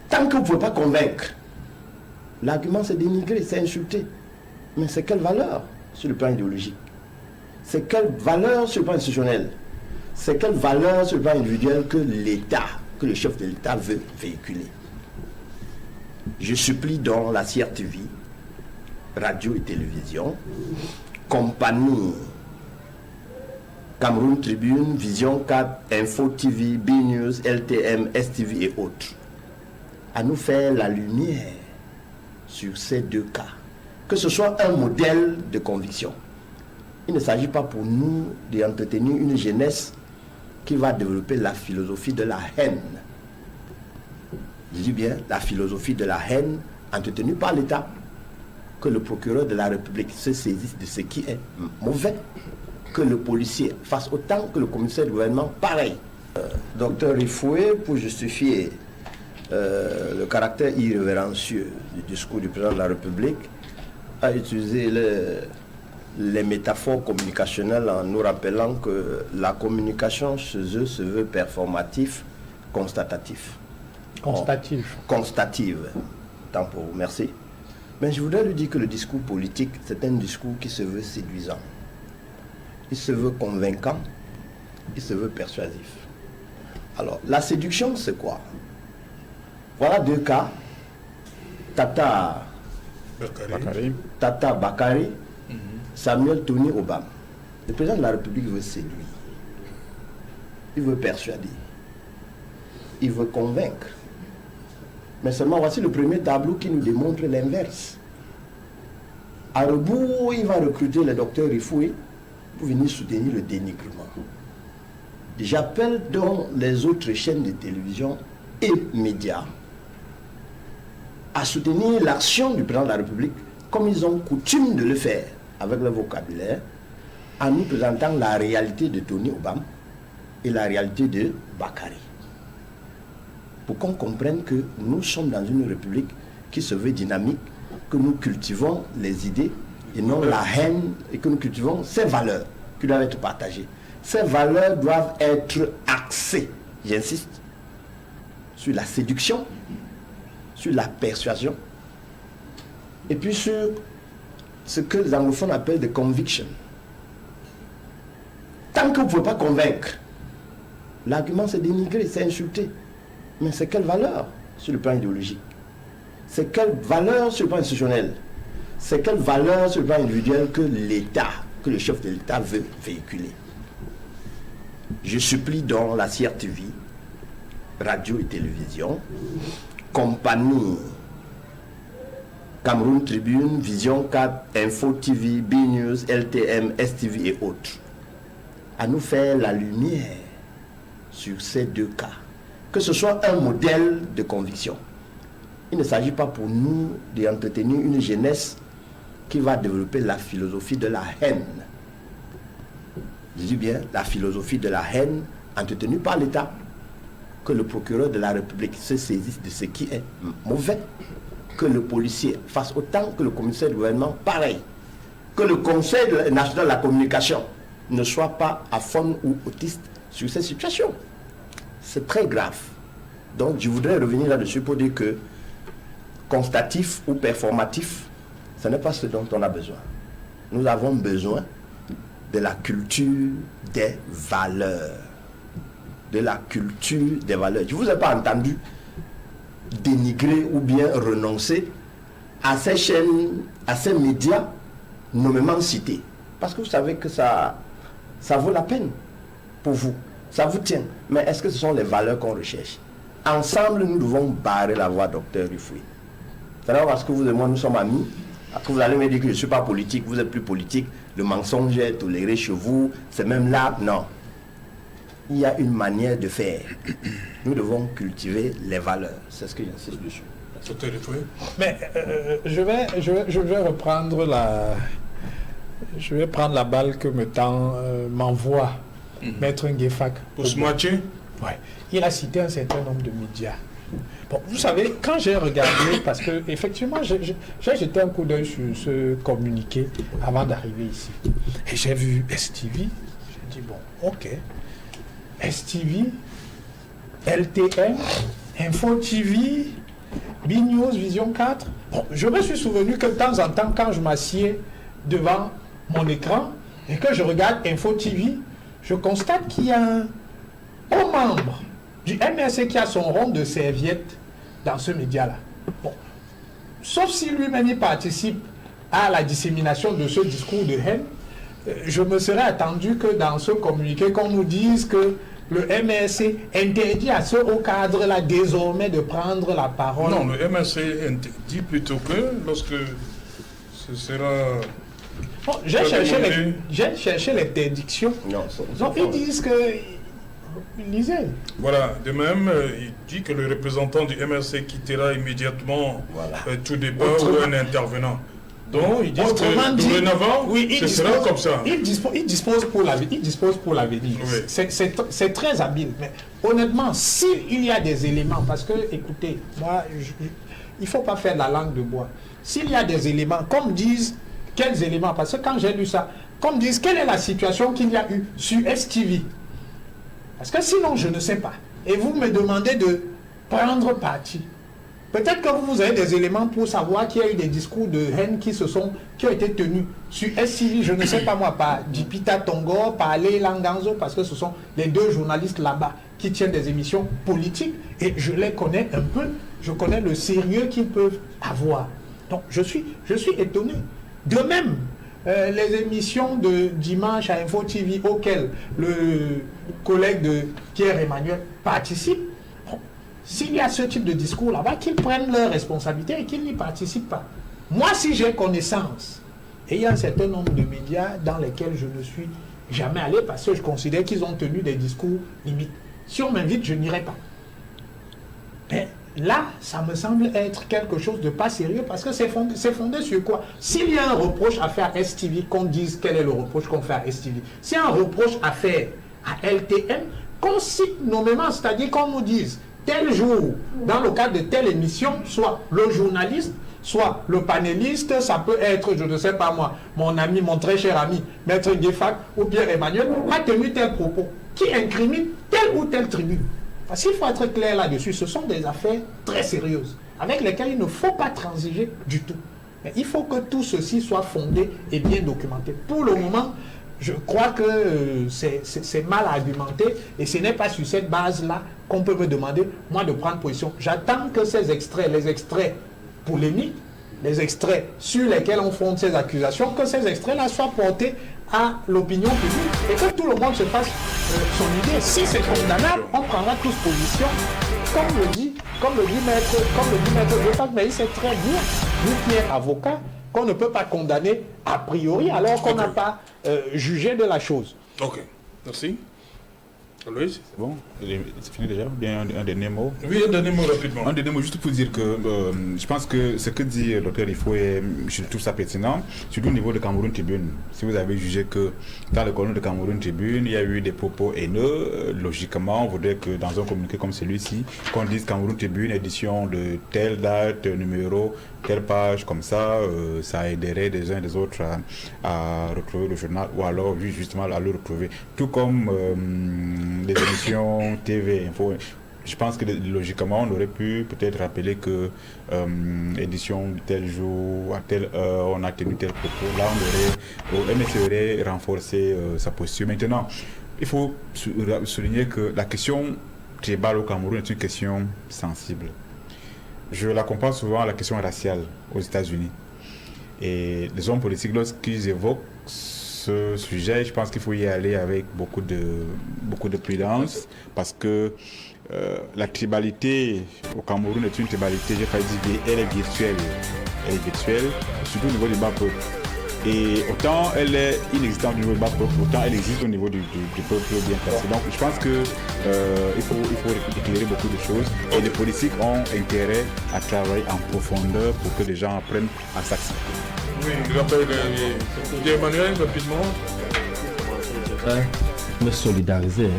Tant que vous ne pouvez pas convaincre, l'argument c'est dénigrer, c'est insulter. Mais c'est quelle valeur sur le plan idéologique? C'est quelle valeur sur le plan institutionnel? C'est quelle valeur sur le plan individuel que l'État, que le chef de l'État veut véhiculer? Je supplie donc la CRTV, radio et télévision, compagnie Cameroun Tribune, Vision 4, Info TV, B News, LTM, STV et autres, à nous faire la lumière sur ces deux cas. Que ce soit un modèle de conviction. Il ne s'agit pas pour nous d'entretenir une jeunesse qui va développer la philosophie de la haine. Je dis bien la philosophie de la haine entretenue par l'État. Que le procureur de la République se saisisse de ce qui est mauvais. Que le policier fasse autant que le commissaire du gouvernement, pareil. Docteur Rifoué, pour justifier le caractère irrévérencieux du discours du président de la République, a utilisé les métaphores communicationnelles en nous rappelant que la communication chez eux se veut performatif, constatatif. Constative. Tant pour vous, merci. Mais je voudrais lui dire que le discours politique, c'est un discours qui se veut séduisant. Il se veut convaincant, il se veut persuasif. Alors, la séduction, c'est quoi? Voilà deux cas. Tata Bakari, Samuel Tony Obama. Le président de la République veut séduire. Il veut persuader. Il veut convaincre. Mais seulement voici le premier tableau qui nous démontre l'inverse. À rebours, il va recruter le docteur Rifoué pour venir soutenir le dénigrement. J'appelle donc les autres chaînes de télévision et médias à soutenir l'action du président de la République comme ils ont coutume de le faire avec le vocabulaire, en nous présentant la réalité de Tony Obama et la réalité de Bakari. Pour qu'on comprenne que nous sommes dans une république qui se veut dynamique, que nous cultivons les idées et non la haine, et que nous cultivons ces valeurs qui doivent être partagées. Ces valeurs doivent être axées, j'insiste, sur la séduction, sur la persuasion, et puis sur ce que les anglophones appellent des convictions. Tant que vous ne pouvez pas convaincre, l'argument c'est dénigrer, c'est insulter. Mais c'est quelle valeur sur le plan idéologique? C'est quelle valeur sur le plan institutionnel? C'est quelle valeur sur le plan individuel que l'État, que le chef de l'État veut véhiculer? Je supplie donc la CRTV, radio et télévision, compagnie Cameroun Tribune, Vision 4, Info TV, B News, LTM, STV et autres, à nous faire la lumière sur ces deux cas. Que ce soit un modèle de conviction. Il ne s'agit pas pour nous d'entretenir une jeunesse qui va développer la philosophie de la haine. Je dis bien la philosophie de la haine entretenue par l'État. Que le procureur de la République se saisisse de ce qui est mauvais. Que le policier fasse autant que le commissaire du gouvernement, pareil. Que le Conseil national de la communication ne soit pas aphone ou autiste sur cette situation. C'est très grave. Donc je voudrais revenir là-dessus pour dire que constatif ou performatif, ce n'est pas ce dont on a besoin. Nous avons besoin de la culture des valeurs. De la culture des valeurs. Je ne vous ai pas entendu dénigrer ou bien renoncer à ces chaînes, à ces médias nommément cités. Parce que vous savez que ça vaut la peine pour vous. Ça vous tient. Mais est-ce que ce sont les valeurs qu'on recherche? Ensemble, nous devons barrer la voie docteur Rifoué. C'est là parce que vous et moi, nous sommes amis. Après, vous allez me dire que je ne suis pas politique, vous êtes plus politique. Le mensonge est toléré chez vous. C'est même là. Non. Il y a une manière de faire. Nous devons cultiver les valeurs. C'est ce que j'insiste dessus. Docteur Rifoué. Mais je vais reprendre je vais prendre la balle que m'envoie Maître Nguefak. Pour ce moitié. Ouais. Il a cité un certain nombre de médias. Bon, vous savez, quand j'ai regardé, parce que effectivement, j'ai jeté un coup d'œil sur ce communiqué avant d'arriver ici. Et j'ai vu STV. J'ai dit, bon, ok. STV, LTM, Info TV, B-News, Vision 4. Bon, je me suis souvenu que de temps en temps, quand je m'assieds devant mon écran et que je regarde Info TV, je constate qu'il y a un haut membre du MRC qui a son rond de serviette dans ce média-là. Bon. Sauf si lui-même il participe à la dissémination de ce discours de haine, je me serais attendu que dans ce communiqué, qu'on nous dise que le MRC interdit à ce haut cadre-là désormais de prendre la parole. Non, le MRC dit plutôt que lorsque ce sera... Bon, j'ai cherché l'interdiction. Donc ils disent que... Lisez. Voilà, de même, il dit que le représentant du MRC quittera immédiatement tout débat ou un intervenant. Donc, ils disent que dorénavant, ce sera comme ça. Il dispose pour l'avenir. Oui. C'est très habile. Mais honnêtement, s'il y a des éléments, parce que, écoutez, moi, il ne faut pas faire la langue de bois. S'il y a des éléments, comme disent, quels éléments? Parce que quand j'ai lu ça, comme disent, quelle est la situation qu'il y a eu sur STV? Parce que sinon, je ne sais pas. Et vous me demandez de prendre parti. Peut-être que vous avez des éléments pour savoir qu'il y a eu des discours de haine qui ont été tenus sur STV, je ne sais pas moi, par Dipita Tongor, par Lé Langanzo, parce que ce sont les deux journalistes là-bas qui tiennent des émissions politiques et je les connais un peu, je connais le sérieux qu'ils peuvent avoir. Donc je suis étonné. De même, les émissions de dimanche à Info TV auxquelles le collègue de Pierre-Emmanuel participe, s'il y a ce type de discours là-bas, qu'ils prennent leurs responsabilités et qu'ils n'y participent pas. Moi, si j'ai connaissance, et il y a un certain nombre de médias dans lesquels je ne suis jamais allé parce que je considère qu'ils ont tenu des discours limites. Si on m'invite, je n'irai pas. Mais là, ça me semble être quelque chose de pas sérieux parce que c'est fondé sur quoi? S'il y a un reproche à faire à STV, qu'on dise quel est le reproche qu'on fait à STV. S'il y a un reproche à faire à LTM, qu'on cite nommément, c'est-à-dire qu'on nous dise tel jour, dans le cadre de telle émission, soit le journaliste, soit le panéliste, ça peut être, je ne sais pas moi, mon ami, mon très cher ami, Maître Guéfac ou Pierre-Emmanuel, a tenu tel propos qui incrimine telle ou telle tribune. Parce qu'il faut être clair là-dessus, ce sont des affaires très sérieuses, avec lesquelles il ne faut pas transiger du tout. Mais il faut que tout ceci soit fondé et bien documenté. Pour le moment, je crois que c'est mal argumenté et ce n'est pas sur cette base-là qu'on peut me demander, moi, de prendre position. J'attends que ces extraits, les extraits polémiques, les extraits sur lesquels on fonde ces accusations, que ces extraits-là soient portés à l'opinion publique et que tout le monde se fasse son idée. Si c'est condamnable, on prendra tous position, comme le dit maître Guéfac, mais il sait très bien, lui qui est avocat, qu'on ne peut pas condamner a priori alors qu'on n'a pas jugé de la chose. Ok, merci. Aloïs, c'est bon? C'est fini déjà? Bien un dernier mot? Oui, un dernier mot rapidement. Un dernier mot juste pour dire que je pense que ce que dit le docteur Ifo, je trouve ça pertinent, surtout au niveau de Cameroun Tribune. Si vous avez jugé que dans le colonne de Cameroun Tribune, il y a eu des propos haineux, logiquement, on voudrait que dans un communiqué comme celui-ci, qu'on dise Cameroun Tribune, édition de telle date, numéro, telle page, comme ça, ça aiderait des uns et des autres à retrouver le journal, ou alors justement à le retrouver. Tout comme les émissions TV, info. Je pense que logiquement, on aurait pu peut-être rappeler que édition de tel jour, à telle heure, on a tenu tel propos. Là, le MSC aurait renforcé sa posture. Maintenant, il faut souligner que la question tribale au Cameroun est une question sensible. Je la compare souvent à la question raciale aux États-Unis. Et les hommes politiques, lorsqu'ils évoquent ce sujet, je pense qu'il faut y aller avec beaucoup de prudence parce que la tribalité au Cameroun est une tribalité, j'ai failli dire, elle est virtuelle. Elle est virtuelle, surtout au niveau du bas peuple. Et autant elle est inexistante au niveau du bas peuple, autant elle existe au niveau du peuple bien placé. Donc je pense que il faut éclairer beaucoup de choses et les politiques ont intérêt à travailler en profondeur pour que les gens apprennent à s'accepter. Oui, je rappelle Emmanuel, rapidement. Me solidariser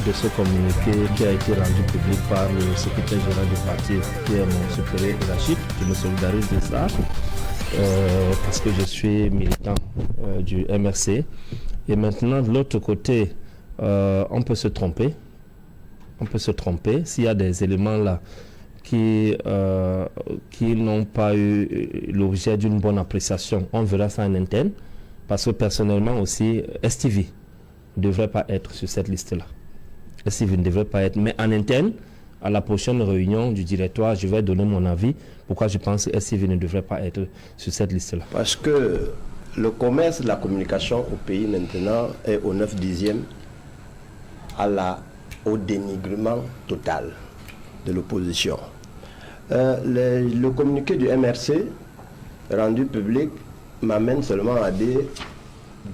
de ce communiqué qui a été rendu public par le secrétaire général du parti, qui est mon supérieur hiérarchique. Je me solidarise de ça parce que je suis militant du MRC. Et maintenant, de l'autre côté, on peut se tromper. On peut se tromper s'il y a des éléments là qui n'ont pas eu l'objet d'une bonne appréciation. On verra ça en interne, parce que personnellement aussi, STV ne devrait pas être sur cette liste-là. STV ne devrait pas être, mais en interne, à la prochaine réunion du directoire, je vais donner mon avis, pourquoi je pense que STV ne devrait pas être sur cette liste-là. Parce que le commerce de la communication au pays maintenant est au 9/10e au dénigrement total de l'opposition. Le communiqué du MRC rendu public m'amène seulement à dire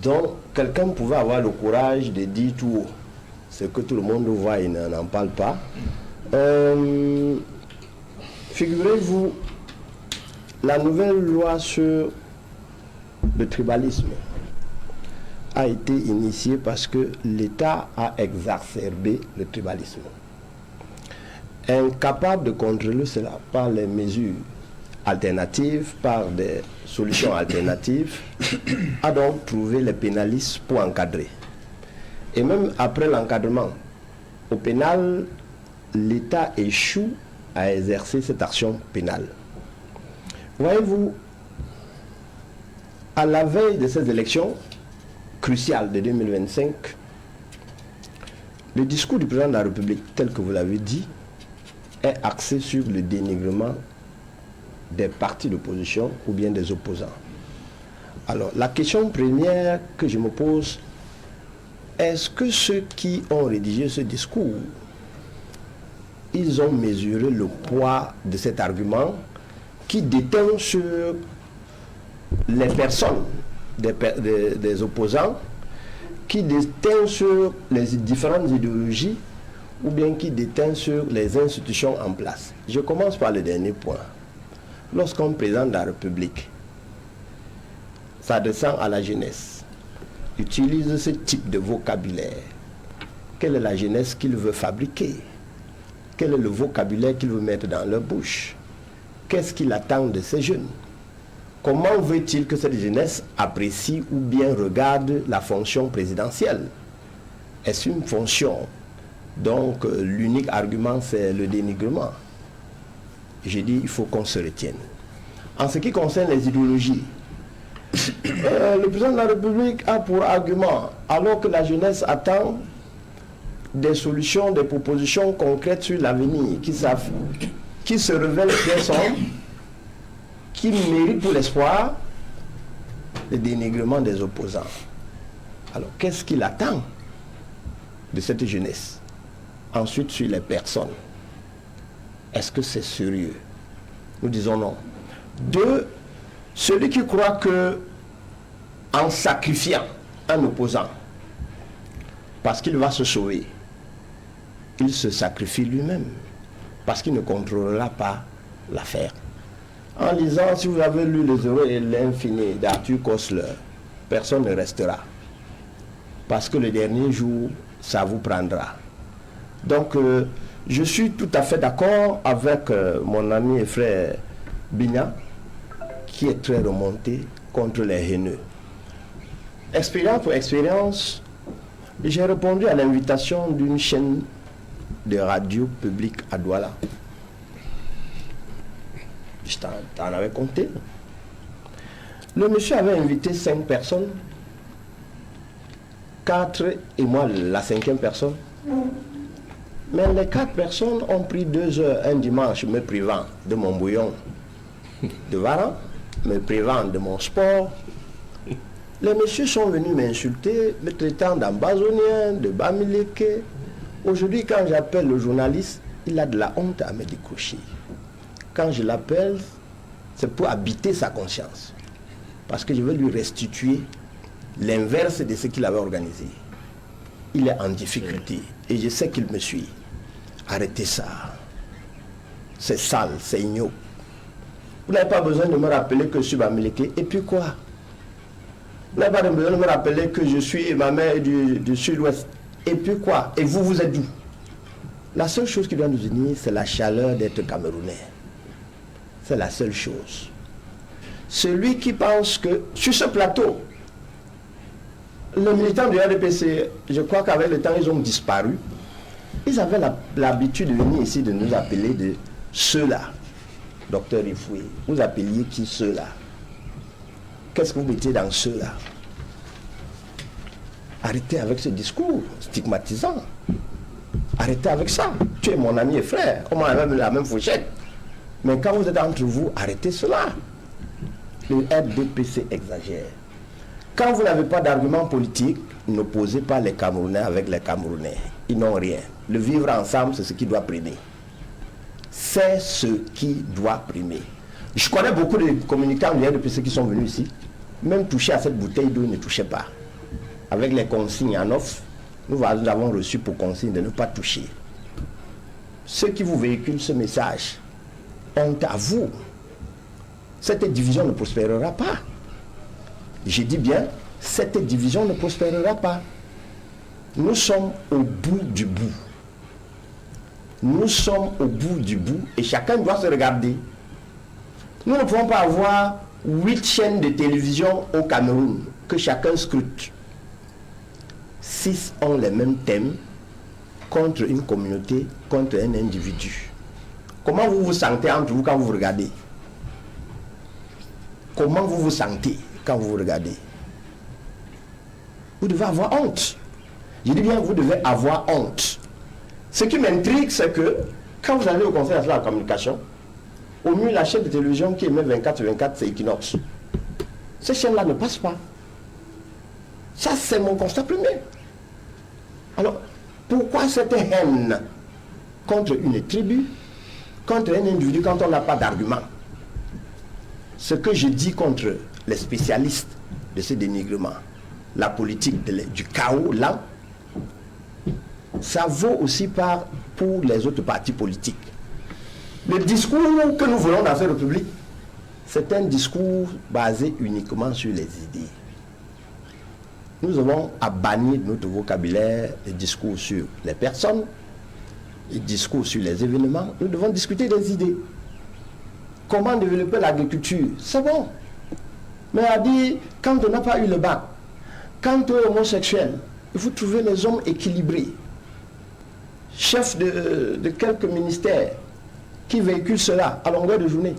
donc quelqu'un pouvait avoir le courage de dire tout haut ce que tout le monde voit et n'en parle pas. Figurez-vous, la nouvelle loi sur le tribalisme a été initiée parce que l'État a exacerbé le tribalisme. Incapable de contrôler cela par les mesures alternatives, par des solutions alternatives, a donc trouvé les pénalistes pour encadrer. Et même après l'encadrement, au pénal, l'État échoue à exercer cette action pénale. Voyez-vous, à la veille de ces élections cruciales de 2025, le discours du président de la République, tel que vous l'avez dit, est axé sur le dénigrement des partis d'opposition ou bien des opposants. Alors, la question première que je me pose, est-ce que ceux qui ont rédigé ce discours, ils ont mesuré le poids de cet argument qui déteint sur les personnes des opposants, qui déteint sur les différentes idéologies ou bien qui déteint sur les institutions en place. Je commence par le dernier point. Lorsqu'un président de la République s'adressant à la jeunesse utilise ce type de vocabulaire, quelle est la jeunesse qu'il veut fabriquer? Quel est le vocabulaire qu'il veut mettre dans leur bouche? Qu'est-ce qu'il attend de ces jeunes? Comment veut-il que cette jeunesse apprécie ou bien regarde la fonction présidentielle? Est-ce une fonction? Donc l'unique argument c'est le dénigrement. J'ai dit il faut qu'on se retienne. En ce qui concerne les idéologies, le président de la République a pour argument, alors que la jeunesse attend des solutions, des propositions concrètes sur l'avenir, qui se révèlent très sombres, qui méritent pour l'espoir le dénigrement des opposants. Alors qu'est-ce qu'il attend de cette jeunesse? Ensuite, sur les personnes. Est-ce que c'est sérieux? Nous disons non. Deux, celui qui croit que en sacrifiant un opposant, parce qu'il va se sauver, il se sacrifie lui-même, parce qu'il ne contrôlera pas l'affaire. En lisant, si vous avez lu Les Heureux et l'Infini d'Arthur Koestler, personne ne restera. Parce que le dernier jour, ça vous prendra. Donc, je suis tout à fait d'accord avec mon ami et frère Bigna, qui est très remonté contre les haineux. Expérience pour expérience, j'ai répondu à l'invitation d'une chaîne de radio publique à Douala. Je t'en avais compté. Le monsieur avait invité 5 personnes, 4 et moi la 5e personne. Mais les 4 personnes ont pris 2 heures un dimanche me privant de mon bouillon de Varan, me privant de mon sport. Les messieurs sont venus m'insulter, me traitant d'ambazonien, de bamileke. Aujourd'hui, quand j'appelle le journaliste, il a de la honte à me décrocher. Quand je l'appelle, c'est pour habiter sa conscience. Parce que je vais lui restituer l'inverse de ce qu'il avait organisé. Il est en difficulté et je sais qu'il me suit. Arrêtez ça. C'est sale, c'est ignoble. Vous n'avez pas besoin de me rappeler que je suis bamileke. Et puis quoi? Vous n'avez pas besoin de me rappeler que je suis ma mère du sud-ouest. Et puis quoi? Et vous, vous êtes d'où? La seule chose qui doit nous unir, c'est la chaleur d'être Camerounais. C'est la seule chose. Celui qui pense que, sur ce plateau, les militants du RDPC, je crois qu'avec le temps, ils ont disparu. Ils avaient l'habitude de venir ici, de nous appeler Ceux-là, docteur Ifoué, vous appeliez qui ceux-là? Qu'est-ce que vous mettez dans ceux-là? Arrêtez avec ce discours stigmatisant. Arrêtez avec ça. Tu es mon ami et frère. On a même la même fourchette. Mais quand vous êtes entre vous, arrêtez cela. Le RDPC exagère. Quand vous n'avez pas d'argument politique, n'opposez pas les Camerounais avec les Camerounais. Ils n'ont rien. Le vivre ensemble, c'est ce qui doit primer. C'est ce qui doit primer. Je connais beaucoup de communicants du RDPC qui sont venus ici. Même toucher à cette bouteille d'eau, ils ne touchaient pas. Avec les consignes en offre, nous avons reçu pour consigne de ne pas toucher. Ceux qui vous véhiculent ce message, honte à vous. Cette division ne prospérera pas. Je dis bien, cette division ne prospérera pas. Nous sommes au bout du bout. Nous sommes au bout du bout et chacun doit se regarder. Nous ne pouvons pas avoir 8 chaînes de télévision au Cameroun que chacun scrute. 6 ont les mêmes thèmes contre une communauté, contre un individu. Comment vous vous sentez entre vous quand vous regardez? Comment vous vous sentez quand vous regardez? Vous devez avoir honte. Je dis bien, vous devez avoir honte. Ce qui m'intrigue, c'est que quand vous allez au Conseil national de la communication, au mieux la chaîne de télévision qui émet 24/24, c'est Equinox. Ces chaînes-là ne passent pas. Ça, c'est mon constat premier. Alors, pourquoi cette haine contre une tribu, contre un individu quand on n'a pas d'argument? Ce que je dis contre les spécialistes de ce dénigrement, la politique du chaos, là, ça vaut aussi pour les autres partis politiques. Le discours que nous voulons dans cette République, c'est un discours basé uniquement sur les idées. Nous avons à bannir de notre vocabulaire les discours sur les personnes, les discours sur les événements. Nous devons discuter des idées. Comment développer l'agriculture? C'est bon. Mais à dire, quand on n'a pas eu le bac, quand on est homosexuel, il faut trouver les hommes équilibrés, chefs de quelques ministères qui véhiculent cela à longueur de journée.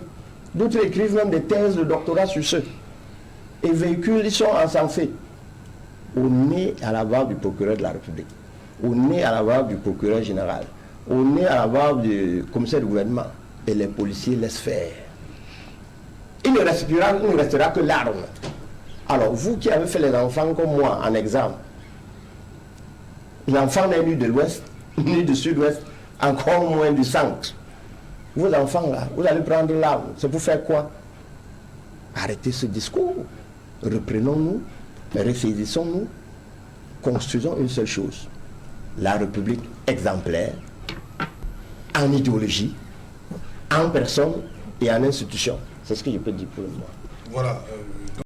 D'autres écrivent même des thèses de doctorat sur ce. Et véhiculent, ils sont encensés. Au nez à la barbe du procureur de la République, au nez à la barbe du procureur général, au nez à la barbe du commissaire du gouvernement. Et les policiers laissent faire. Il ne restera que l'arme. Alors, vous qui avez fait les enfants comme moi en examen, l'enfant n'est ni de l'ouest, ni du sud-ouest, encore moins du centre. Vos enfants là, vous allez prendre l'arme. C'est pour faire quoi? Arrêtez ce discours. Reprenons-nous, ressaisissons-nous, construisons une seule chose. La République exemplaire, en idéologie, en personne et en institution. C'est ce que je peux dire pour le moment. Voilà.